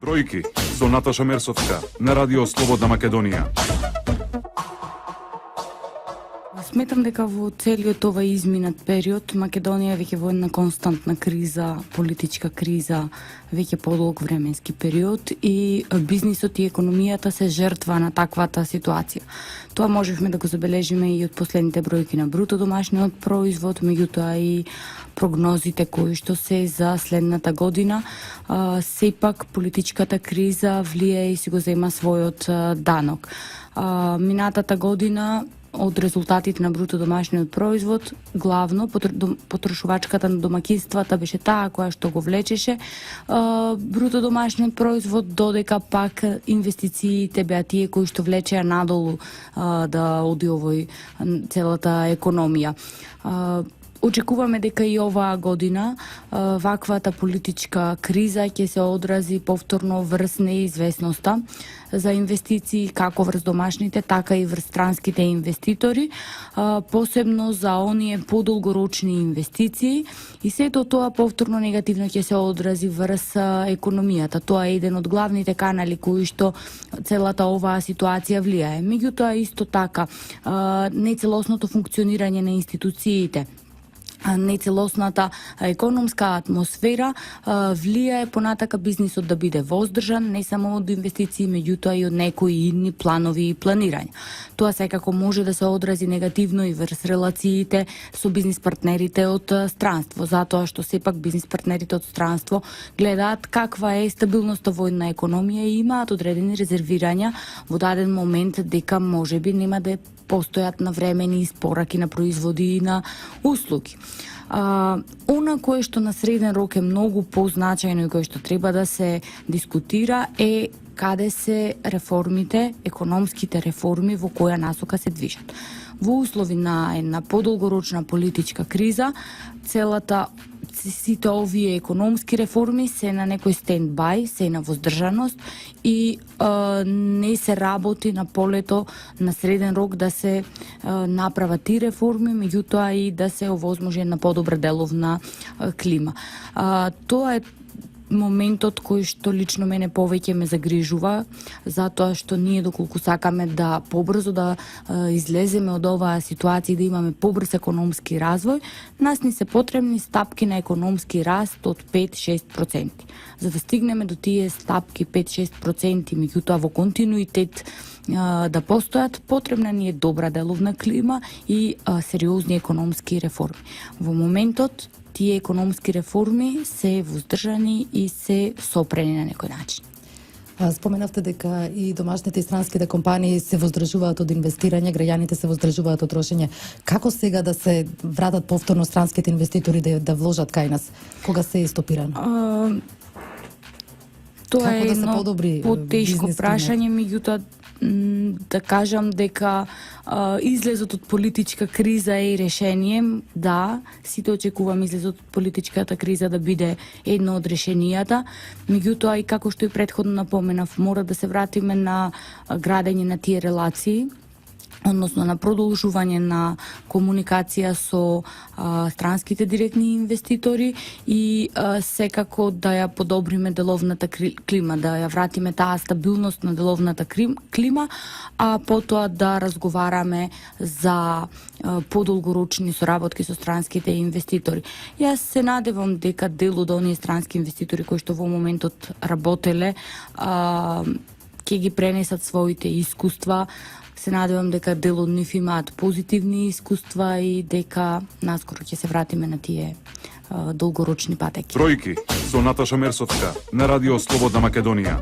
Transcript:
Тројки со Наташа Мерсовска на Радио Слободна Македонија. Сметам дека во целиот овој изминат период Македонија веќе во една константна криза, политичка криза, веќе подолг временски период и бизнисот и економијата се жртва на таквата ситуација. Тоа можевме да го забележиме и од последните бројки на бруто домашниот производ, меѓутоа и прогнозите кои што се за следната година. Сепак политичката криза влие и си го зема својот данок. Минатата година од резултатите на бруто домашниот производ, главно потрошувачката на домакинствата беше таа која што го влечеше бруто домашниот производ, додека пак инвестициите беа тие кои што влечеа надолу да оди овој целата економија. Очекуваме дека и оваа година ваквата политичка криза ќе се одрази повторно врз неизвестноста за инвестиции како врз домашните, така и врз странските инвеститори, посебно за оние подолгорочни инвестиции, и сето тоа повторно негативно ќе се одрази врз економијата. Тоа е еден од главните канали кои што целата оваа ситуација влијае. Меѓутоа исто така нецелосното функционирање на институциите, нецелосната економска атмосфера влијае понатака бизнисот да биде воздржан, не само од инвестиции, меѓутоа и од некои идни планови и планирања. Тоа секако може да се одрази негативно и врз релациите со бизнис партнерите од странство, затоа што сепак бизнис партнерите од странство гледаат каква е стабилноста во една економија и имаат одредени резервирања во даден момент дека можеби нема да постојат навремени испораки на производи и на услуги. Она кое што на среден рок е многу позначајно и кое што треба да се дискутира е каде се реформите, економските реформи, во која насока се движат. Во услови на една подолгорочна политичка криза, сите овие економски реформи се на некој стендбај, се на воздржаност и не се работи на полето на среден рок да се направат тие реформи, меѓутоа и да се овозможи една подобра деловна клима. Тоа е моментот кој што лично мене повеќе ме загрижува, затоа што ние доколку сакаме да побрзо да излеземе од оваа ситуација и да имаме побрз економски развој, нас ни се потребни стапки на економски раст од 5-6%. За да стигнеме до тие стапки 5-6%, меѓутоа во континуитет да постојат, потребна ни е добра деловна клима и сериозни економски реформи. Во моментот тие економски реформи се воздржани и се сопрени на некој начин. Споменавте дека и домашните и странските компании се воздржуваат од инвестирање, граѓаните се воздржуваат од трошење. Како сега да се вратат повторно странските инвеститори да вложат кај нас? Кога се е стопирано? Тоа е едно потешко прашање, меѓутоа да кажам дека излезот од политичка криза е и решение. Да, сите очекуваме излезот од политичката криза да биде едно од решенијата, меѓутоа и како што и претходно напоменав, мора да се вратиме на градење на тие релации, односно на продолжување на комуникација со странските директни инвеститори и секако да ја подобриме деловната клима, да ја вратиме таа стабилност на деловната клима, а потоа да разговараме за подолгорочни соработки со странските инвеститори. Јас се надевам дека дел од оние странски инвеститори кои што во моментот работеле ќе ги пренесат своите искуства. Се надевам дека дел од нив имаат позитивни искуства и дека наскоро ќе се вратиме на тие долгорочни патеки. Тројки со Наташа Мерсовска на Радио Слободна Македонија.